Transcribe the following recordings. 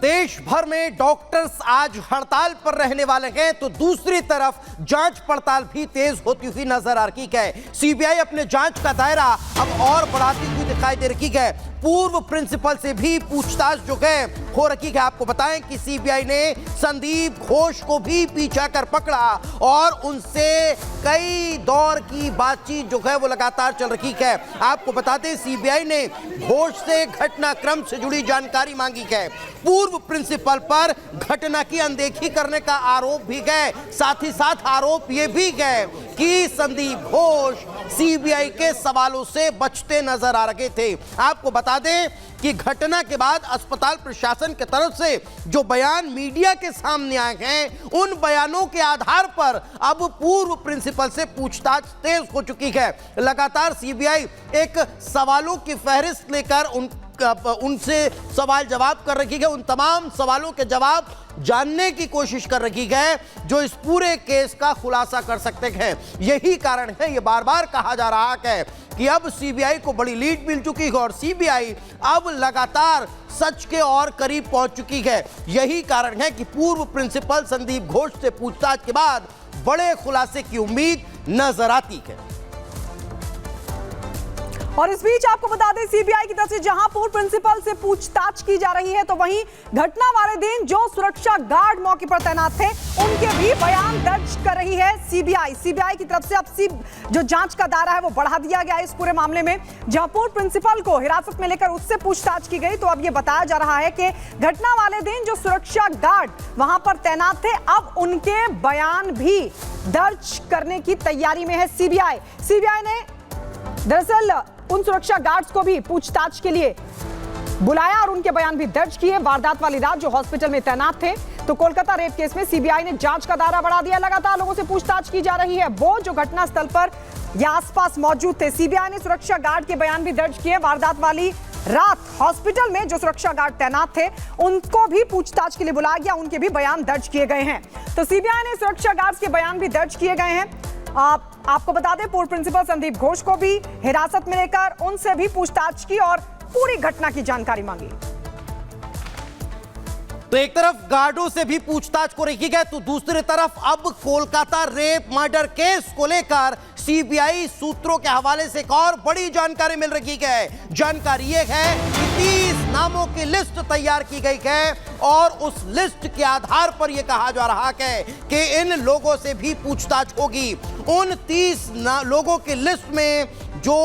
देश भर में डॉक्टर्स आज हड़ताल पर रहने वाले हैं तो दूसरी तरफ जांच पड़ताल भी तेज होती हुई नजर आ रही है। सीबीआई अपने जांच का दायरा अब और बढ़ाती हुई दिखाई दे रही है। पूर्व प्रिंसिपल से भी पूछताछ जो है हो रही है। आपको बताएं कि सीबीआई ने संदीप घोष को भी पीछा कर पकड़ा और उनसे कई दौर की बातचीत जो है वो लगातार चल रही है। आपको बता दें सीबीआई ने घोष से घटनाक्रम से जुड़ी जानकारी मांगी है। पूर्व प्रिंसिपल पर घटना की अनदेखी करने का आरोप भी है। साथ ही साथ आरोप ये भी है कि संदीप घोष सीबीआई के सवालों से बचते नजर आ रहे थे। आपको बता दें कि घटना के बाद अस्पताल प्रशासन की तरफ से जो बयान मीडिया के सामने आए हैं उन बयानों के आधार पर अब पूर्व प्रिंसिपल से पूछताछ तेज हो चुकी है। लगातार सीबीआई एक सवालों की फहरिस्त लेकर उनसे सवाल जवाब कर रही है। उन तमाम सवालों के जवाब जानने की कोशिश कर रही है जो इस पूरे केस का खुलासा कर सकते हैं। यही कारण है, ये बार बार कहा जा रहा है कि अब सीबीआई को बड़ी लीड मिल चुकी है और सीबीआई अब लगातार सच के और करीब पहुंच चुकी है। यही कारण है कि पूर्व प्रिंसिपल संदीप घोष से पूछताछ के बाद बड़े खुलासे की उम्मीद नजर आती है। और इस बीच आपको बता दें सीबीआई की तरफ से जहां पूर्व प्रिंसिपल से पूछताछ की जा रही है तो वहीं घटना वाले दिन जो सुरक्षा गार्ड मौके पर तैनात थे उनके भी बयान दर्ज कर रही है सीबीआई की तरफ से अब जो जांच का दायरा है वो बढ़ा दिया गया है इस पूरे मामले में। जहां पूर्व प्रिंसिपल को हिरासत में लेकर उससे पूछताछ की गई तो अब ये बताया जा रहा है कि घटना वाले दिन जो सुरक्षा गार्ड वहां पर तैनात थे अब उनके बयान भी दर्ज करने की तैयारी में है सीबीआई ने दरअसल उन सुरक्षा गार्ड्स को भी पूछताछ के लिए बुलाया और उनके बयान भी दर्ज किए। वारदात वाली रात जो हॉस्पिटल में तैनात थे तो कोलकाता रेप केस में सीबीआई ने जांच का दायरा बढ़ा दिया। लगातार लोगों से पूछताछ की जा रही है वो जो घटना स्थल पर या आसपास मौजूद थे। सीबीआई ने सुरक्षा गार्ड के बयान भी दर्ज किए। वारदात वाली रात हॉस्पिटल में जो सुरक्षा गार्ड तैनात थे उनको भी पूछताछ के लिए बुलाया गया, उनके भी बयान दर्ज किए गए हैं। तो सीबीआई ने सुरक्षा गार्ड्स के बयान भी दर्ज किए गए हैं। आपको बता दें पूर्व प्रिंसिपल संदीप घोष को भी हिरासत में लेकर उनसे भी पूछताछ की और पूरी घटना की जानकारी मांगी। तो एक तरफ गार्डों से भी पूछताछ को रखी गई तो दूसरी तरफ अब कोलकाता रेप मर्डर केस को लेकर सीबीआई सूत्रों के हवाले से एक और बड़ी जानकारी मिल रही है। जानकारी यह है कि 30 नामों की लिस्ट तैयार की गई है और उस लिस्ट के आधार पर यह कहा जा रहा है कि इन लोगों से भी पूछताछ होगी। उन 30 लोगों की लिस्ट में जो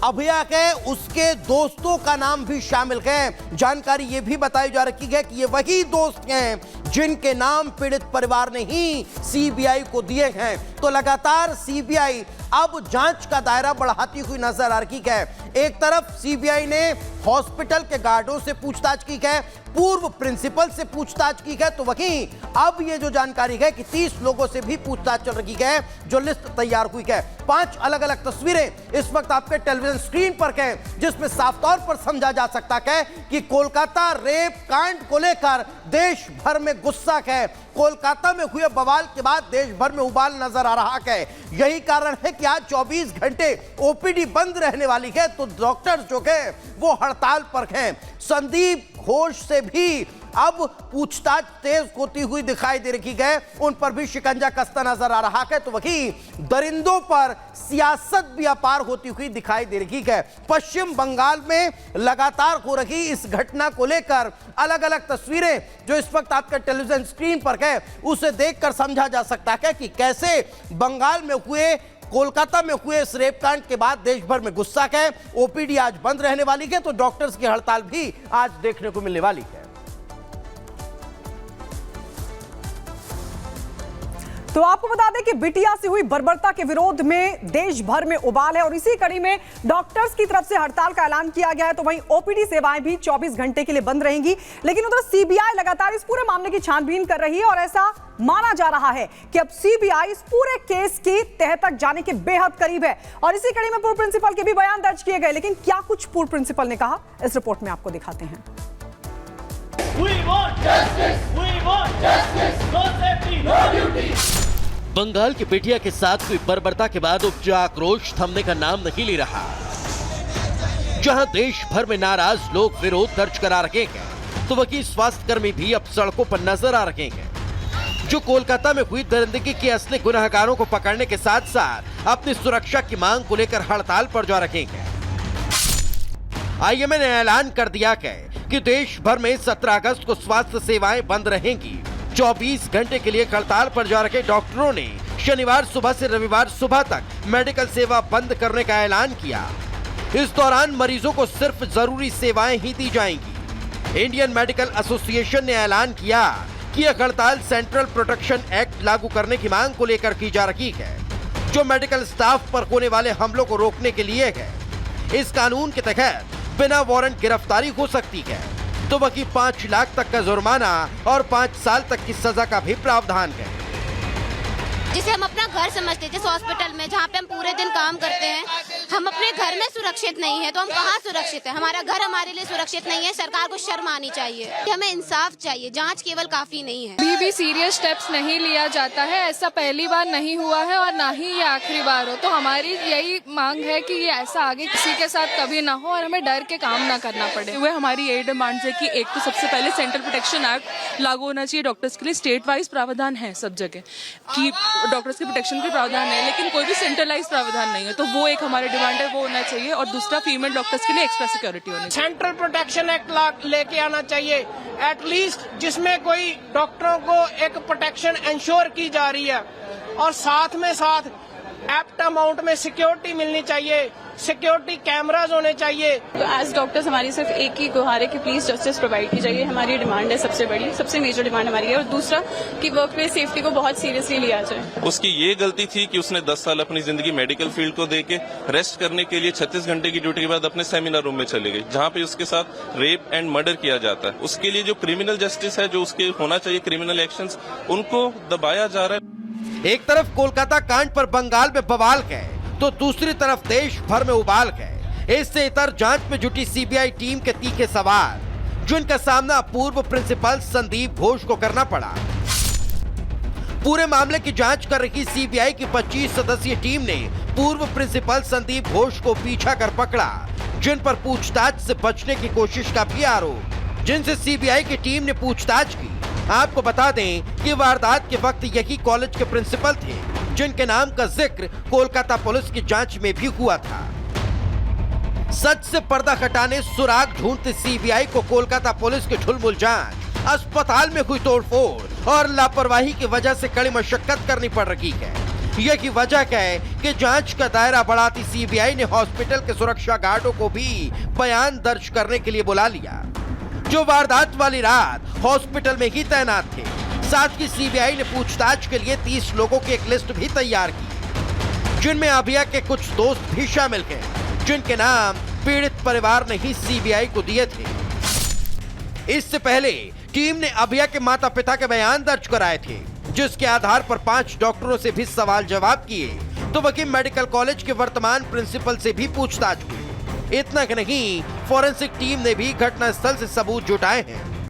अभया है उसके दोस्तों का नाम भी शामिल है। जानकारी यह भी बताई जा रही है कि ये वही दोस्त हैं जिनके नाम पीड़ित परिवार ने ही सीबीआई को दिए हैं। तो लगातार सीबीआई अब जांच का दायरा बढ़ाती हुई नजर आ रही है। एक तरफ सीबीआई ने हॉस्पिटल के गार्डों से पूछताछ की है, पूर्व प्रिंसिपल से पूछताछ की है तो वहीं अब ये जो जानकारी है कि 30 लोगों से भी पूछताछ चल रही है जो लिस्ट तैयार हुई है। 5 अलग अलग तस्वीरें इस वक्त आपके टेलीविजन स्क्रीन पर हैं जिसमें साफ तौर पर समझा जा सकता है कि कोलकाता रेप कांड को लेकर देश भर में गुस्सा है। कोलकाता में हुए बवाल के बाद देश भर में उबाल नजर आ रहा है। यही कारण है कि आज 24 घंटे ओपीडी बंद रहने वाली है तो डॉक्टर्स जो है वो हड़ताल पर हैं। संदीप घोष से भी अब पूछताछ तेज होती हुई दिखाई दे रही है, उन पर भी शिकंजा कसता नजर आ रहा है तो वहीं दरिंदों पर सियासत भी अपार होती हुई दिखाई दे रही है। पश्चिम बंगाल में लगातार हो रही इस घटना को लेकर अलग अलग तस्वीरें जो इस वक्त आपके टेलीविजन स्क्रीन पर है उसे देखकर समझा जा सकता है कि कैसे बंगाल में हुए कोलकाता में हुए इस रेप कांड के बाद देश भर में गुस्सा है। ओपीडी आज बंद रहने वाली है तो डॉक्टर्स की हड़ताल भी आज देखने को मिलने वाली है। तो आपको बता दें कि बिटिया से हुई बर्बरता के विरोध में देश भर में उबाल है और इसी कड़ी में डॉक्टर्स की तरफ से हड़ताल का ऐलान किया गया है तो वहीं ओपीडी सेवाएं भी 24 घंटे के लिए बंद रहेंगी। लेकिन उधर सीबीआई लगातार इस पूरे मामले की छानबीन कर रही है और ऐसा माना जा रहा है कि अब सीबीआई इस पूरे केस की तह तक जाने के बेहद करीब है और इसी कड़ी में पूर्व प्रिंसिपल के भी बयान दर्ज किए गए। लेकिन क्या कुछ पूर्व प्रिंसिपल ने कहा इस रिपोर्ट में आपको दिखाते हैं। We want justice. We want justice. No safety, no duty. Bengal की बिटिया के साथ हुई बर्बरता के बाद उपजा आक्रोश थमने का नाम नहीं ले रहा। जहां देश भर में नाराज लोग विरोध दर्ज करा रहे हैं तो वकील स्वास्थ्यकर्मी भी अब सड़कों पर नजर आ रहे हैं, जो कोलकाता में हुई दरिंदगी के असली गुनहगारों को पकड़ने के साथ साथ अपनी सुरक्षा की मांग को लेकर हड़ताल पर जा रहे हैं। आईएमए ने ऐलान कर दिया है कि देश भर में 17 अगस्त को स्वास्थ्य सेवाएं बंद रहेंगी। 24 घंटे के लिए हड़ताल पर जा रहे डॉक्टरों ने शनिवार सुबह से रविवार सुबह तक मेडिकल सेवा बंद करने का ऐलान किया। इस दौरान मरीजों को सिर्फ जरूरी सेवाएं ही दी जाएंगी। इंडियन मेडिकल एसोसिएशन ने ऐलान किया कि यह हड़ताल सेंट्रल प्रोटेक्शन एक्ट लागू करने की मांग को लेकर की जा रही है, जो मेडिकल स्टाफ पर होने वाले हमलों को रोकने के लिए है। इस कानून के तहत बिना वारंट गिरफ्तारी हो सकती है, तो वही 5 लाख तक का जुर्माना और 5 साल तक की सजा का भी प्रावधान है। जिसे हम अपना घर समझते थे, हॉस्पिटल में जहाँ पे हम पूरे दिन काम करते हैं, हम अपने घर में सुरक्षित नहीं है तो हम कहाँ सुरक्षित है? हमारा घर हमारे लिए सुरक्षित नहीं है। सरकार को शर्म आनी चाहिए। हमें इंसाफ चाहिए, जांच केवल काफी नहीं है। अभी भी सीरियस स्टेप्स नहीं लिया जाता है। ऐसा पहली बार नहीं हुआ है और ना ही ये आखिरी बार हो। तो हमारी यही मांग है कि ये ऐसा आगे किसी के साथ कभी ना हो और हमें डर के काम ना करना पड़े। वह हमारी यही डिमांड है कि एक तो सबसे पहले सेंट्रल प्रोटेक्शन एक्ट लागू होना चाहिए डॉक्टर्स के लिए। स्टेट वाइज प्रावधान है सब जगह कि डॉक्टर्स के प्रोटेक्शन के प्रावधान है, लेकिन कोई भी सेंट्रलाइज प्रावधान नहीं है। तो वो एक हमारी डिमांड है, वो होना चाहिए। और दूसरा, फीमेल डॉक्टर्स के लिए एक्स्ट्रा सिक्योरिटी होनी चाहिए। सेंट्रल प्रोटेक्शन एक्ट लेके आना चाहिए एटलीस्ट, जिसमें कोई डॉक्टरों को एक प्रोटेक्शन इंश्योर की जा रही है और साथ में साथ एप्ट अमाउंट में सिक्योरिटी मिलनी चाहिए, सिक्योरिटी कैमरास होने चाहिए। तो एज डॉक्टर्स हमारी सिर्फ एक ही गुहार है कि प्लीज जस्टिस प्रोवाइड की जाइए। हमारी डिमांड है सबसे बड़ी, सबसे मेजर डिमांड हमारी है। और दूसरा कि वर्क प्लेस सेफ्टी को बहुत सीरियसली लिया जाए। उसकी ये गलती थी कि उसने 10 साल अपनी जिंदगी मेडिकल फील्ड को देके रेस्ट करने के लिए 36 घंटे की ड्यूटी के बाद अपने सेमिनार रूम में चले गई, जहाँ पे उसके साथ रेप एंड मर्डर किया जाता है। उसके लिए जो क्रिमिनल जस्टिस है, जो उसके होना चाहिए क्रिमिनल एक्शंस, उनको दबाया जा रहा है। एक तरफ कोलकाता कांड पर बंगाल में बवाल है, तो दूसरी तरफ देश भर में उबाल है। इससे इतर जांच में जुटी सीबीआई टीम के तीखे सवाल, जिनका सामना पूर्व प्रिंसिपल संदीप घोष को करना पड़ा। पूरे मामले की जांच कर रही सीबीआई की 25 सदस्यीय टीम ने पूर्व प्रिंसिपल संदीप घोष को पीछा कर पकड़ा, जिन पर पूछताछ से बचने की कोशिश का भी आरोप, जिनसे सीबीआई की टीम ने पूछताछ की। आपको बता दें कि वारदात के वक्त यही कॉलेज के प्रिंसिपल थे, जिनके नाम का जिक्र कोलकाता पुलिस की जांच में भी हुआ था। सच से पर्दा हटाने सुराग ढूंढती सीबीआई को कोलकाता पुलिस की ढुलमुल जांच, अस्पताल में हुई तोड़फोड़ और लापरवाही की वजह से कड़ी मशक्कत करनी पड़ रही है। यही वजह है कि जांच का दायरा बढ़ाती सीबीआई ने हॉस्पिटल के सुरक्षा गार्डों को भी बयान दर्ज करने के लिए बुला लिया, जो वारदात वाली रात हॉस्पिटल में ही तैनात थे। साथ ही सीबीआई ने पूछताछ के लिए 30 लोगों की एक लिस्ट भी तैयार की, जिनमें अभिया के कुछ दोस्त भी शामिल हैं, जिनके नाम पीड़ित परिवार ने ही सीबीआई को दिए थे। इससे पहले टीम ने अभिया के माता पिता के बयान दर्ज कराए थे, जिसके आधार पर 5 डॉक्टरों से भी सवाल जवाब किए, तो वहीं मेडिकल कॉलेज के वर्तमान प्रिंसिपल से भी पूछताछ हुई। इतना ही नहीं, फॉरेंसिक टीम ने भी घटनास्थल से सबूत जुटाए हैं।